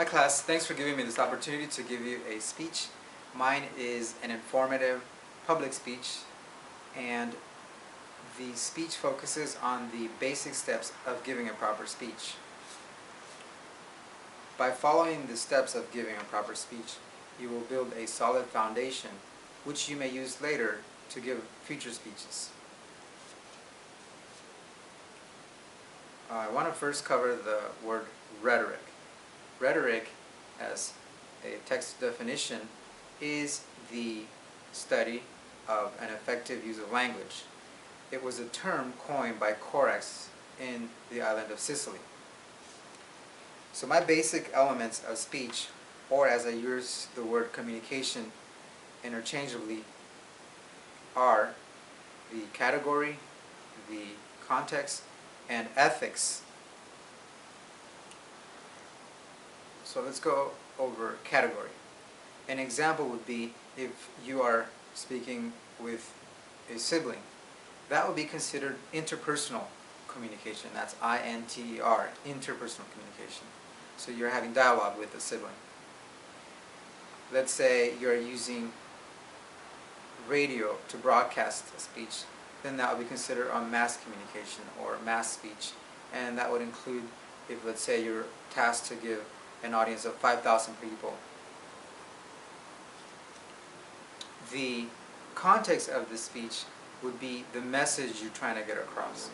Hi class, thanks for giving me this opportunity to give you a speech. Mine is an informative public speech, and the speech focuses on the basic steps of giving a proper speech. By following the steps of giving a proper speech, you will build a solid foundation which you may use later to give future speeches. I want to first cover the word rhetoric. Rhetoric, as a text definition, is the study of an effective use of language. It was a term coined by Corax in the island of Sicily. So my basic elements of speech, or as I use the word communication interchangeably, are the category, the context, and ethics. So let's go over category. An example would be if you are speaking with a sibling. That would be considered interpersonal communication. That's I-N-T-E-R, interpersonal communication. So you're having dialogue with a sibling. Let's say you're using radio to broadcast a speech. Then that would be considered on mass communication or mass speech. And that would include if, let's say, you're tasked to give an audience of 5,000 people. The context of the speech would be the message you're trying to get across.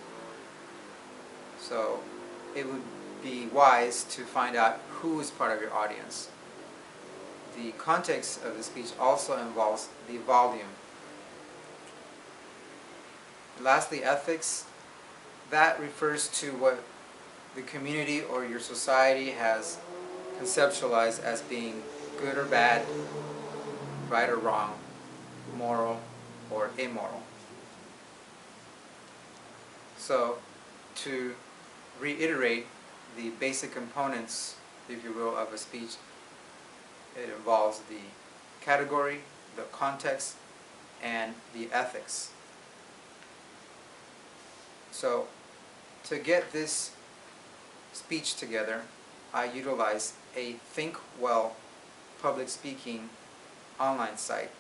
So it would be wise to find out who is part of your audience. The context of the speech also involves the volume. Lastly, ethics. That refers to what the community or your society has conceptualized as being good or bad, right or wrong, moral or immoral. So, to reiterate the basic components, if you will, of a speech, it involves the category, the context, and the ethics. So, to get this speech together, I utilize a Think Well public speaking online site.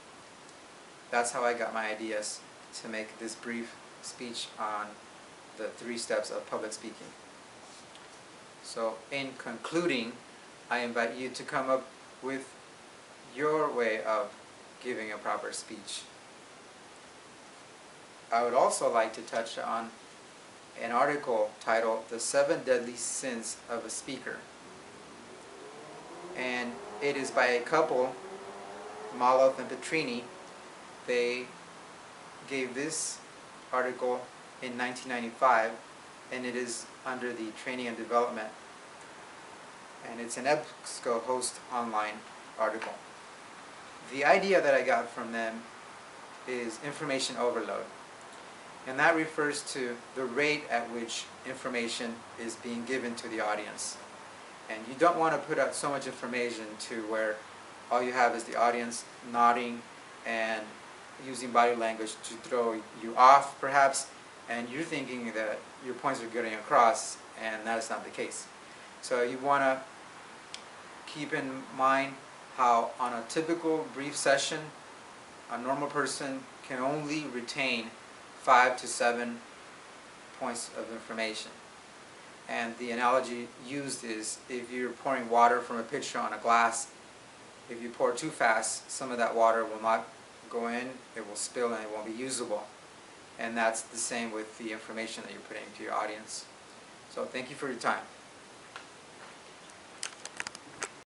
That's how I got my ideas to make this brief speech on the 3 steps of public speaking. So in concluding, I invite you to come up with your way of giving a proper speech. I would also like to touch on an article titled "The 7 Deadly Sins of a Speaker." And it is by a couple, Maloff and Petrini. They gave this article in 1995, and it is under the Training and Development. And it's an EBSCOhost online article. The idea that I got from them is information overload. And that refers to the rate at which information is being given to the audience. And you don't want to put out so much information to where all you have is the audience nodding and using body language to throw you off, perhaps, and you're thinking that your points are getting across, and that's not the case. So you want to keep in mind how on a typical brief session, a normal person can only retain 5 to 7 points of information. And the analogy used is if you're pouring water from a pitcher on a glass, if you pour too fast, some of that water will not go in, it will spill, and it won't be usable. And that's the same with the information that you're putting to your audience. So thank you for your time.